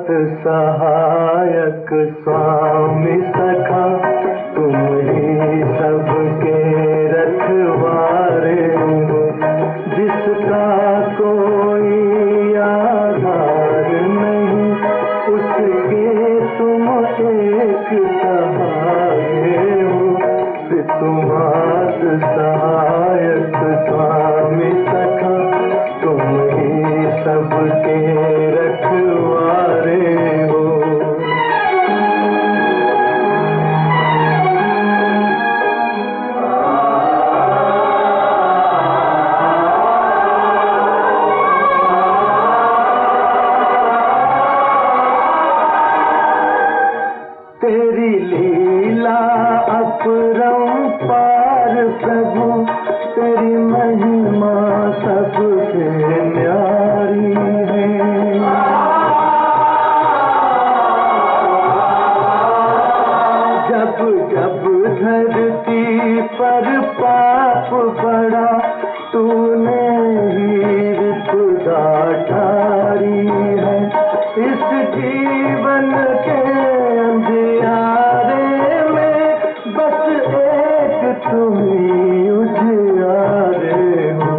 सहायक स्वामी सखा, तुम ही सबके रखवारे हो। जिसका कोई आधार नहीं, उसके तुम एक सहारे हो। तुम्हारा सहायक स्वामी सखा, तुम ही सबके रखवारे हो। तेरी लीला अपरंपार प्रभु, तेरी महिमा सबसे न्यारी है। जब जब धरती पर पाप बढ़ा, तूने ही विपदा टारी है। इस जीवन के अंधियारे में बस एक तुम ही उजियारे हो।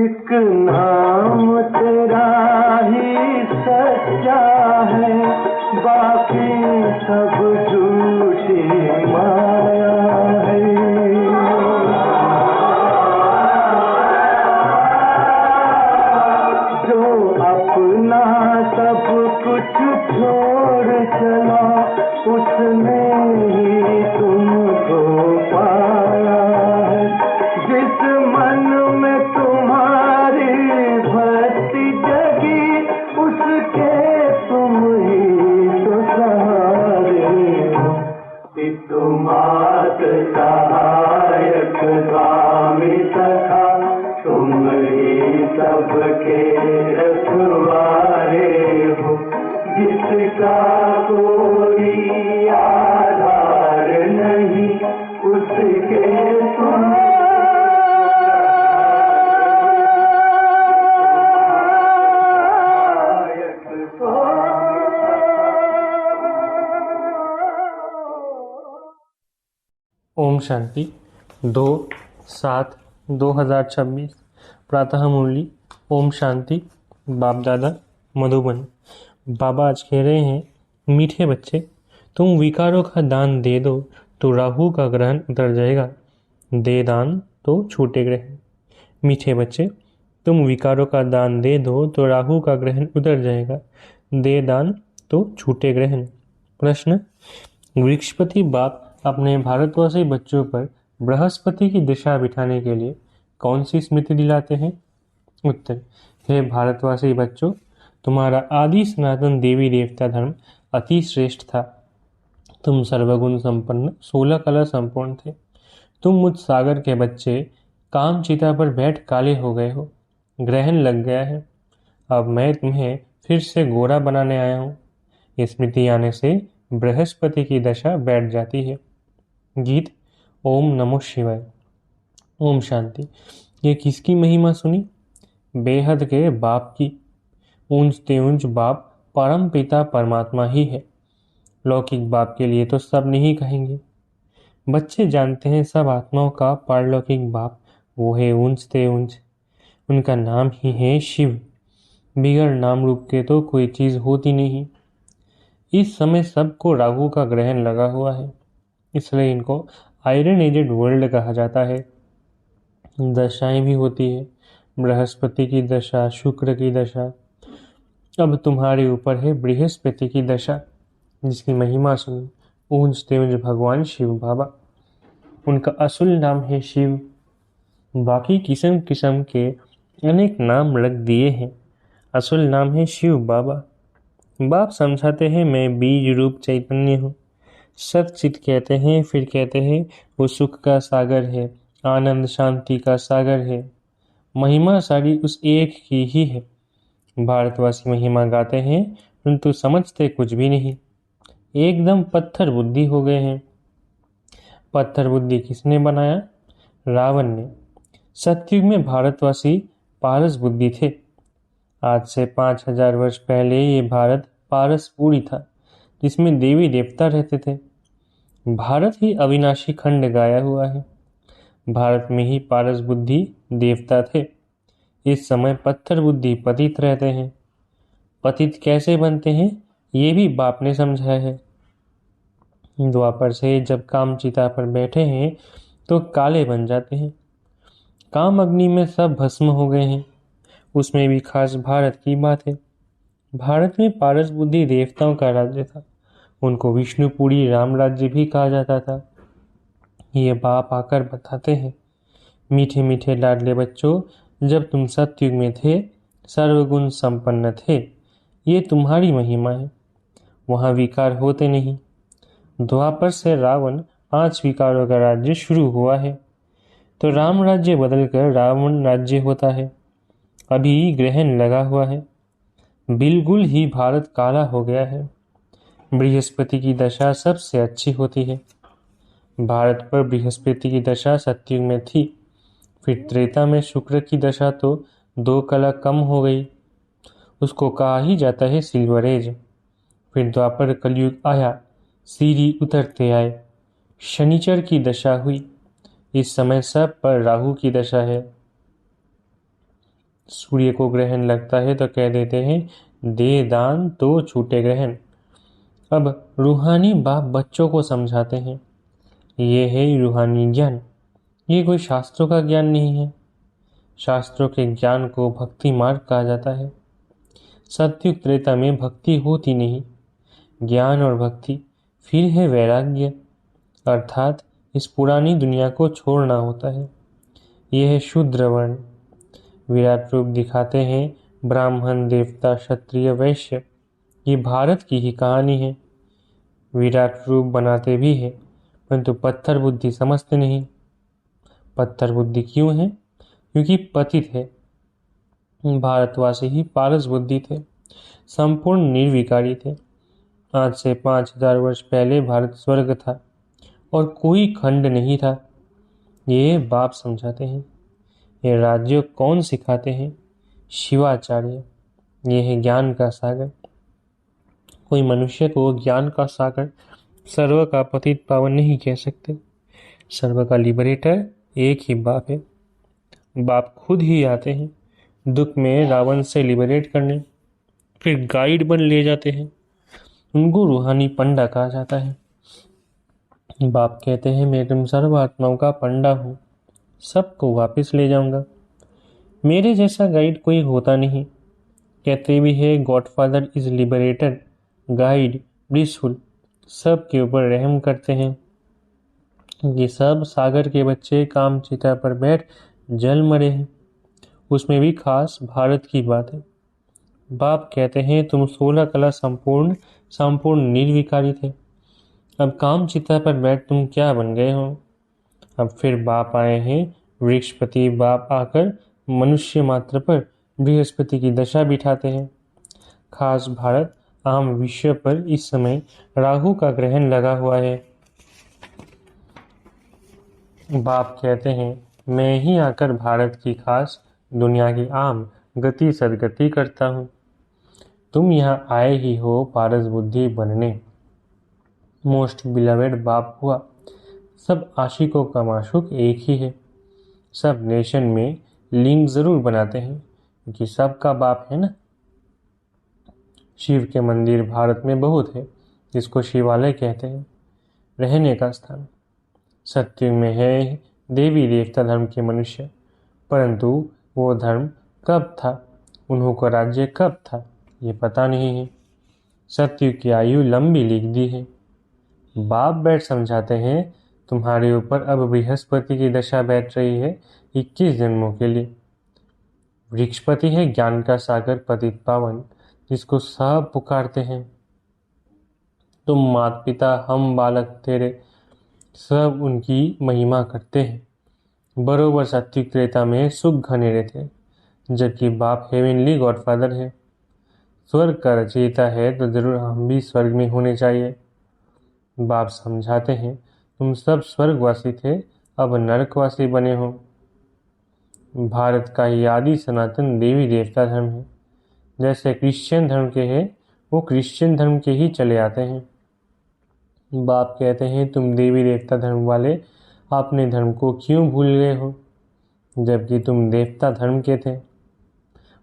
एक नाम तेरा ही सच्चा है, बाकी सब झूठी माया है। जो अपना सब कुछ छोड़ चला, उसने ही तुमको पाया है। जिस मन में तुम्हारी भक्ति जगी, उसके तुम ही तो सहारे हो। तुम्हारा सहायक स्वामी सखा, तुम ही सबके रखवारे हो। जिसका कोई आधार नहीं, उसके तुम ओम शांति। 2/7/2026 प्रातः मुरली। ओम शांति। बाप दादा मधुबन। बाबा आज कह रहे हैं, मीठे बच्चे, तुम विकारों का दान दे दो तो राहु का ग्रहण उतर जाएगा। दे दान तो छूटे ग्रहण। मीठे बच्चे, तुम विकारों का दान दे दो तो राहु का ग्रहण उतर जाएगा। दे दान तो छूटे ग्रहण। प्रश्न, वृक्षपति बाप अपने भारतवासी बच्चों पर बृहस्पति की दिशा बिठाने के लिए कौन सी स्मृति दिलाते हैं? उत्तर, हे भारतवासी बच्चों, तुम्हारा आदि सनातन देवी देवता धर्म अति श्रेष्ठ था। तुम सर्वगुण संपन्न 16 कला संपूर्ण थे। तुम मुझ सागर के बच्चे काम चिता पर बैठ काले हो गए हो। ग्रहण लग गया है। अब मैं तुम्हें फिर से गोरा बनाने आया हूँ। ये स्मृति आने से बृहस्पति की दशा बैठ जाती है। गीत ओम नमो शिवाय। ओम शांति। ये किसकी महिमा सुनी? बेहद के बाप की। ऊंचते ऊंच बाप परम पिता परमात्मा ही है। लौकिक बाप के लिए तो सब नहीं कहेंगे। बच्चे जानते हैं सब आत्माओं का पारलौकिक बाप वो है ऊंचते ऊंच। उनका नाम ही है शिव। बिगड़ नाम रूप के तो कोई चीज होती नहीं। इस समय सबको राहु का ग्रहण लगा हुआ है, इसलिए इनको आयरन एजेड वर्ल्ड कहा जाता है। दशाएं भी होती है, बृहस्पति की दशा, शुक्र की दशा। अब तुम्हारे ऊपर है बृहस्पति की दशा, जिसकी महिमा सुनी। ऊंचते ऊंच भगवान शिव बाबा। उनका असुल नाम है शिव। बाकी किस्म किस्म के अनेक नाम रख दिए हैं, असुल नाम है शिव बाबा। बाप समझाते हैं मैं बीज रूप चैतन्य हूँ। सचित कहते हैं, फिर कहते हैं वो सुख का सागर है, आनंद शांति का सागर है। महिमा सारी उस एक की ही है। भारतवासी महिमा गाते हैं परंतु समझते कुछ भी नहीं, एकदम पत्थर बुद्धि हो गए हैं। पत्थर बुद्धि किसने बनाया? रावण ने। सतयुग में भारतवासी पारस बुद्धि थे। आज से 5000 वर्ष पहले ये भारत पारसपुरी था, जिसमें देवी देवता रहते थे। भारत ही अविनाशी खंड गाया हुआ है। भारत में ही पारस बुद्धि देवता थे। इस समय पत्थर बुद्धि पतित रहते हैं। पतित कैसे बनते हैं ये भी बाप ने समझाया है। द्वापर से जब काम चिता पर बैठे हैं तो काले बन जाते हैं। काम अग्नि में सब भस्म हो गए हैं। उसमें भी खास भारत की बात है। भारत में पारस बुद्धि देवताओं का राज्य था। उनको विष्णुपुरी राम राज्य भी कहा जाता था। ये बाप आकर बताते हैं, मीठे मीठे लाडले बच्चों, जब तुम सतयुग में थे, सर्वगुण संपन्न थे। ये तुम्हारी महिमा है। वहाँ विकार होते नहीं। द्वापर से रावण, 5 विकारों का राज्य शुरू हुआ है। तो राम राज्य बदलकर रावण राज्य होता है। अभी ग्रहण लगा हुआ है। बिल्कुल ही भारत काला हो गया है। बृहस्पति की दशा सबसे अच्छी होती है। भारत पर बृहस्पति की दशा सतयुग में थी। फिर त्रेता में शुक्र की दशा तो 2 कला कम हो गई। उसको कहा ही जाता है सिल्वर एज। फिर द्वापर कलयुग आया, सीढ़ी उतरते आए। शनिचर की दशा हुई। इस समय सब पर राहु की दशा है। सूर्य को ग्रहण लगता है तो कह देते हैं, दे दान तो छूटे ग्रहण। अब रूहानी बाप बच्चों को समझाते हैं, ये है रूहानी ज्ञान। ये कोई शास्त्रों का ज्ञान नहीं है। शास्त्रों के ज्ञान को भक्ति मार्ग कहा जाता है। सतयुग त्रेता में भक्ति होती नहीं। ज्ञान और भक्ति, फिर है वैराग्य, अर्थात इस पुरानी दुनिया को छोड़ना होता है। यह है शूद्र वर्ण। विराट रूप दिखाते हैं ब्राह्मण, देवता, क्षत्रिय, वैश्य। ये भारत की ही कहानी है। विराट रूप बनाते भी है परंतु पत्थर बुद्धि समझते नहीं। पत्थर बुद्धि क्यों है? क्योंकि पतित है। भारतवासी ही पारस बुद्धि थे, संपूर्ण निर्विकारी थे। आज से 5000 वर्ष पहले भारत स्वर्ग था और कोई खंड नहीं था। ये बाप समझाते हैं। ये राज्य कौन सिखाते हैं? शिवाचार्य। ये है ज्ञान का सागर। कोई मनुष्य को ज्ञान का सागर, सर्व का पतित पावन नहीं कह सकते। सर्व का लिबरेटर एक ही बाप है। बाप खुद ही आते हैं दुख में रावण से लिबरेट करने, फिर गाइड बन ले जाते हैं। उनको रूहानी पंडा कहा जाता है। बाप कहते हैं, मैं तुम सर्व आत्माओं का पंडा हूँ, सबको वापस ले जाऊंगा। मेरे जैसा गाइड कोई होता नहीं। कहते भी है, godfather is liberator, guide blissful. सब के ऊपर रहम करते हैं। ये सब सागर के बच्चे काम चिता पर बैठ जल मरे हैं। उसमें भी खास भारत की बात है। बाप कहते हैं, तुम 16 कला संपूर्ण निर्विकारी थे। अब काम चिता पर बैठ तुम क्या बन गए हो? अब फिर बाप आए हैं, वृक्षपति बाप आकर मनुष्य मात्र पर बृहस्पति की दशा बिठाते हैं। खास भारत आम विश्व पर इस समय राहु का ग्रहण लगा हुआ है। बाप कहते हैं, मैं ही आकर भारत की खास दुनिया की आम गति सदगति करता हूँ। तुम यहाँ आए ही हो पारस बुद्धि बनने। मोस्ट बिलवेड बाप हुआ। सब आशिकों का माशूक एक ही है। सब नेशन में लिंग जरूर बनाते हैं क्योंकि सबका बाप है ना। शिव के मंदिर भारत में बहुत है, जिसको शिवालय कहते हैं, रहने का स्थान। सतयुग में है देवी देवता धर्म के मनुष्य, परंतु वो धर्म कब था, उन्हों का राज्य कब था, ये पता नहीं है। सतयुग की आयु लंबी लिख दी है। बाप बैठ समझाते हैं, तुम्हारे ऊपर अब बृहस्पति की दशा बैठ रही है 21 जन्मों के लिए। वृक्षपति है ज्ञान का सागर पतित पावन, जिसको सब पुकारते हैं। तुम माता पिता हम बालक तेरे, सब उनकी महिमा करते हैं। बरोबर सात्विक त्रेता में सुख घनेरे थे, जबकि बाप हेवनली गॉडफादर है, स्वर्ग का रचयिता है, तो जरूर हम भी स्वर्ग में होने चाहिए। बाप समझाते हैं, तुम सब स्वर्गवासी थे, अब नरकवासी बने हो। भारत का ये आदि सनातन देवी देवता धर्म है। जैसे क्रिश्चियन धर्म के हैं, वो क्रिश्चियन धर्म के ही चले आते हैं। बाप कहते हैं, तुम देवी देवता धर्म वाले अपने धर्म को क्यों भूल गए हो, जबकि तुम देवता धर्म के थे।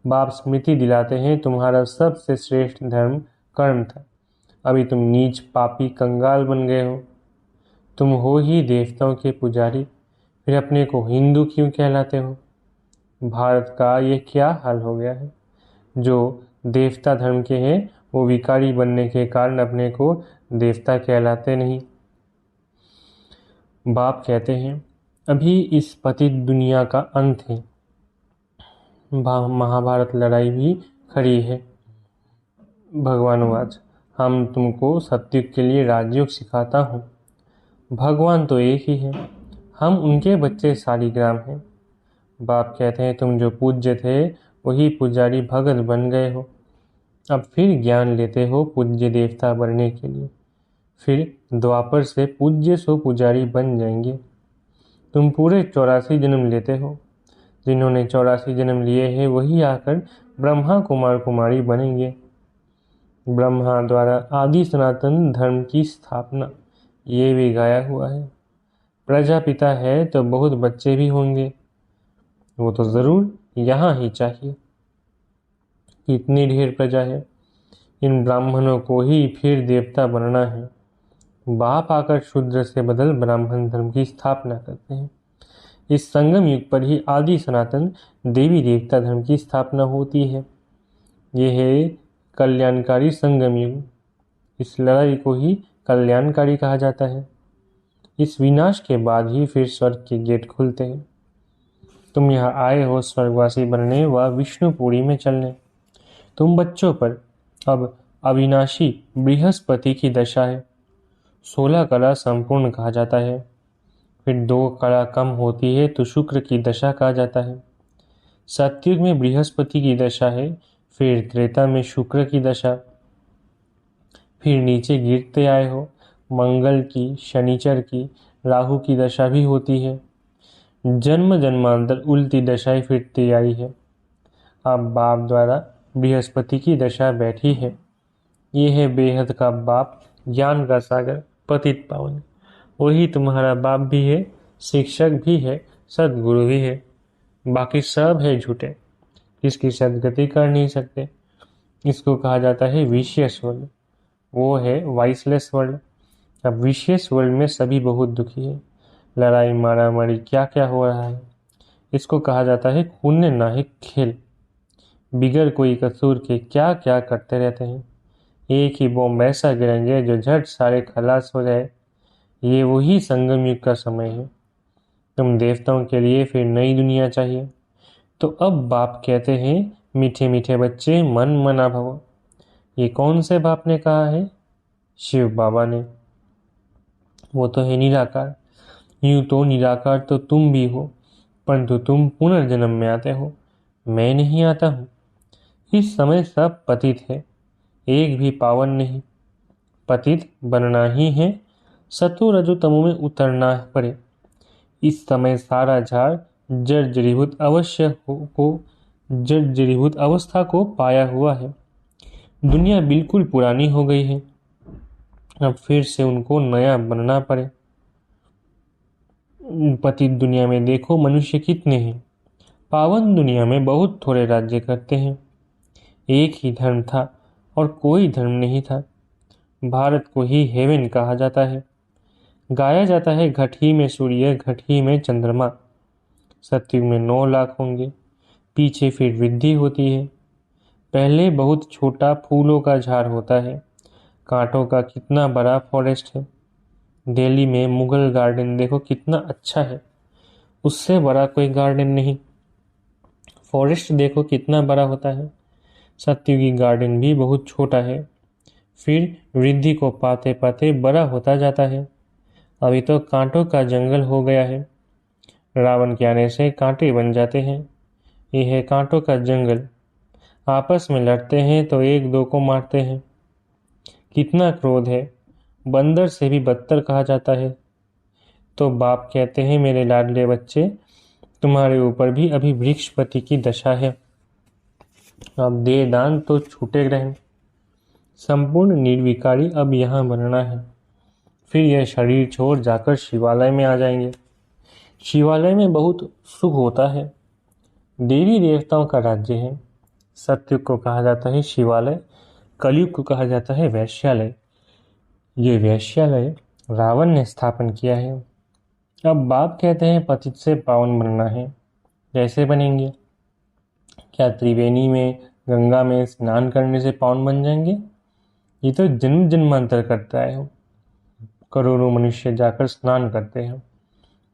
बाप स्मृति दिलाते हैं, तुम्हारा सबसे श्रेष्ठ धर्म कर्म था, अभी तुम नीच पापी कंगाल बन गए हो। तुम हो ही देवताओं के पुजारी, फिर अपने को हिंदू क्यों कहलाते हो। भारत का ये क्या हाल हो गया है। जो देवता धर्म के हैं वो विकारी बनने के कारण अपने को देवता कहलाते नहीं। बाप कहते हैं, अभी इस पतित दुनिया का अंत है। महाभारत लड़ाई भी खड़ी है। भगवानुवाच, हम तुमको सत्युग के लिए राजयोग सिखाता हूँ। भगवान तो एक ही है, हम उनके बच्चे शालिग्राम हैं। बाप कहते हैं, तुम जो पूज्य थे वही पुजारी भगत बन गए हो। अब फिर ज्ञान लेते हो पूज्य देवता बनने के लिए, फिर द्वापर से पूज्य सो पुजारी बन जाएंगे। तुम पूरे 84 जन्म लेते हो। जिन्होंने 84 जन्म लिए हैं वही आकर ब्रह्मा कुमार कुमारी बनेंगे। ब्रह्मा द्वारा आदि सनातन धर्म की स्थापना, ये भी गाया हुआ है। प्रजापिता है तो बहुत बच्चे भी होंगे, वो तो जरूर यहाँ ही चाहिए। कितनी ढेर प्रजा है, इन ब्राह्मणों को ही फिर देवता बनना है। बाप आकर शूद्र से बदल ब्राह्मण धर्म की स्थापना करते हैं। इस संगम युग पर ही आदि सनातन देवी देवता धर्म की स्थापना होती है। यह है कल्याणकारी संगम युग। इस लड़ाई को ही कल्याणकारी कहा जाता है। इस विनाश के बाद ही फिर स्वर्ग के गेट खुलते हैं। तुम यहाँ आए हो स्वर्गवासी बनने व विष्णुपुरी में चलने। तुम बच्चों पर अब अविनाशी बृहस्पति की दशा है। 16 कला संपूर्ण कहा जाता है, फिर 2 कला कम होती है तो शुक्र की दशा कहा जाता है। सतयुग में बृहस्पति की दशा है, फिर त्रेता में शुक्र की दशा। फिर नीचे गिरते आए हो, मंगल की, शनिचर की, राहु की दशा भी होती है। जन्म जन्मांतर उल्टी दशाएं फिरती आई है। अब बाप द्वारा बृहस्पति की दशा बैठी है। ये है बेहद का बाप, ज्ञान का सागर, पतित पावन। वही तुम्हारा बाप भी है, शिक्षक भी है, सदगुरु भी है। बाकी सब है झूठे, इसकी सदगति कर नहीं सकते। इसको कहा जाता है विशियस वर्ल्ड, वो है वाइसलेस वर्ल्ड। अब विशियस वर्ल्ड में सभी बहुत दुखी है। लड़ाई मारा मारी क्या क्या हो रहा है। इसको कहा जाता है खून नाहिक खेल। बिगर कोई कसूर के क्या क्या करते रहते हैं। एक ही बॉम्ब ऐसा गिरेंगे जो झट सारे खलास हो जाए। ये वही संगम युग का समय है। तुम देवताओं के लिए फिर नई दुनिया चाहिए। तो अब बाप कहते हैं, मीठे मीठे बच्चे मन मना भवो। ये कौन से बाप ने कहा है? शिव बाबा ने। वो तो है निराकार। यूं तो निराकार तो तुम भी हो, परंतु तुम पुनर्जन्म में आते हो, मैं नहीं आता हूँ। इस समय सब पतित है, एक भी पावन नहीं। पतित बनना ही है, सतो रजो तमो में उतरना पड़े। इस समय सारा झाड़ जर्जरीभूत जर्जरीभूत अवस्था को पाया हुआ है। दुनिया बिल्कुल पुरानी हो गई है, अब फिर से उनको नया बनना पड़े। पतित दुनिया में देखो मनुष्य कितने हैं, पावन दुनिया में बहुत थोड़े राज्य करते हैं। एक ही धर्म था और कोई धर्म नहीं था। भारत को ही हेवन कहा जाता है। गाया जाता है, घट ही में सूर्य, घट ही में चंद्रमा। सतयुग में 9 लाख होंगे, पीछे फिर वृद्धि होती है। पहले बहुत छोटा फूलों का झाड़ होता है, कांटों का कितना बड़ा फॉरेस्ट है। दिल्ली में मुगल गार्डन देखो कितना अच्छा है, उससे बड़ा कोई गार्डन नहीं। फॉरेस्ट देखो कितना बड़ा होता है। सतयुगी गार्डन भी बहुत छोटा है, फिर वृद्धि को पाते पाते बड़ा होता जाता है। अभी तो कांटों का जंगल हो गया है। रावण के आने से कांटे बन जाते हैं। यह है कांटों का जंगल। आपस में लड़ते हैं तो एक दो को मारते हैं। कितना क्रोध है, बंदर से भी बदतर कहा जाता है। तो बाप कहते हैं, मेरे लाडले बच्चे, तुम्हारे ऊपर भी अभी वृक्षपति की दशा है। अब दे दान तो छूटे रहें। संपूर्ण निर्विकारी अब यहाँ बनना है। फिर यह शरीर छोड़ जाकर शिवालय में आ जाएंगे। शिवालय में बहुत सुख होता है। देवी देवताओं का राज्य है। सत्युग को कहा जाता है शिवालय, कलयुग को कहा जाता है वैश्यालय। ये वैश्यालय रावण ने स्थापन किया है। अब बाप कहते हैं पतित से पावन बनना है। कैसे बनेंगे? क्या त्रिवेणी में, गंगा में स्नान करने से पावन बन जाएंगे? ये तो जन्म जन्मांतर करता है। करोड़ों मनुष्य जाकर स्नान करते हैं।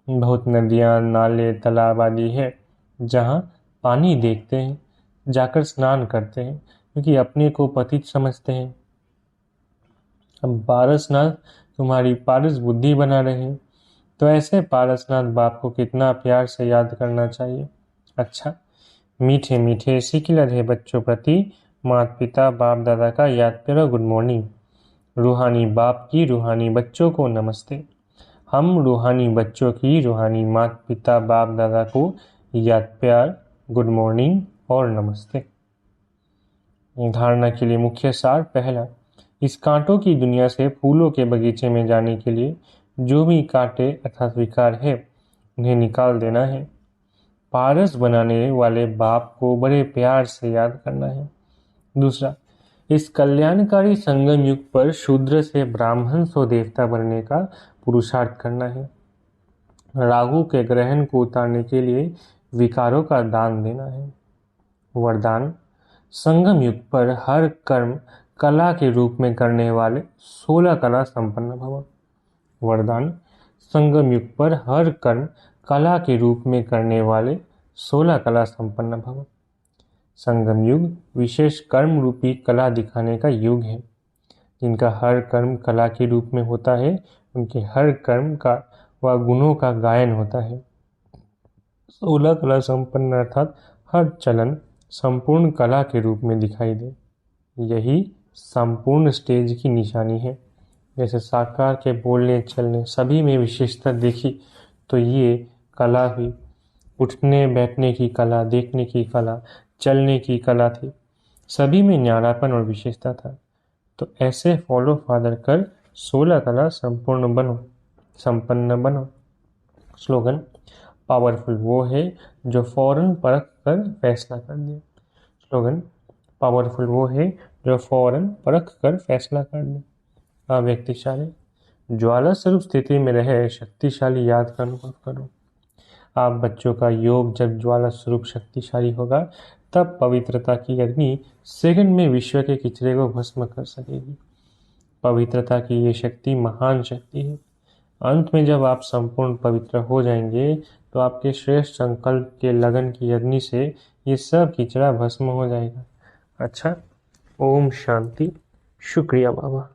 बहुत नदियाँ, नाले, तालाब आदि है जहाँ पानी देखते हैं, जाकर स्नान करते हैं, क्योंकि अपने को पतित समझते हैं। अब पारसनाथ तुम्हारी पारस बुद्धि बना रहे, तो ऐसे पारसनाथ बाप को कितना प्यार से याद करना चाहिए। अच्छा, मीठे मीठे सिखिलर है बच्चों प्रति माता पिता बाप दादा का याद करो गुड मॉर्निंग। रूहानी बाप की रूहानी बच्चों को नमस्ते। हम रूहानी बच्चों की रूहानी माता पिता बाप दादा को याद प्यार, गुड मॉर्निंग और नमस्ते। धारणा के लिए मुख्य सार। पहला, इस कांटों की दुनिया से फूलों के बगीचे में जाने के लिए जो भी कांटे अर्थात विकार है उन्हें निकाल देना है। पारस बनाने वाले बाप को बड़े प्यार से याद करना है। दूसरा, इस कल्याणकारी संगम युग पर शूद्र से ब्राह्मण सो देवता बनने का पुरुषार्थ करना है। राहु के ग्रहण को उतारने के लिए विकारों का दान देना है। वरदान, संगम युग पर हर कर्म कला के रूप में करने वाले 16 कला संपन्न भव। वरदान, संगम युग पर हर कर्म कला के रूप में करने वाले 16 कला संपन्न भव। संगम युग विशेष कर्म रूपी कला दिखाने का युग है। जिनका हर कर्म कला के रूप में होता है, उनके हर कर्म का व गुणों का गायन होता है। 16 कला संपन्न अर्थात हर चलन संपूर्ण कला के रूप में दिखाई दे। यही संपूर्ण स्टेज की निशानी है। जैसे साकार के बोलने चलने सभी में विशेषता देखी तो ये कला हुई। उठने बैठने की कला, देखने की कला, चलने की कला थी। सभी में न्यारापन और विशेषता था। तो ऐसे फॉलो फादर कर 16 कला संपूर्ण बनो, संपन्न बनो। स्लोगन, पावरफुल वो है जो फौरन परख कर फैसला कर दे। स्लोगन, पावरफुल वो है जो फौरन परख कर फैसला कर दे। अव्यक्तिशाली, ज्वाला स्वरूप स्थिति में रहे शक्तिशाली याद का अनुभव करो। आप बच्चों का योग जब ज्वाला स्वरूप शक्तिशाली होगा तब पवित्रता की अग्नि सेकंड में विश्व के किचरे को भस्म कर सकेगी। पवित्रता की ये शक्ति महान शक्ति है। अंत में जब आप संपूर्ण पवित्र हो जाएंगे तो आपके श्रेष्ठ संकल्प के लगन की अग्नि से ये सब किचरा भस्म हो जाएगा। अच्छा, ओम शांति। शुक्रिया बाबा।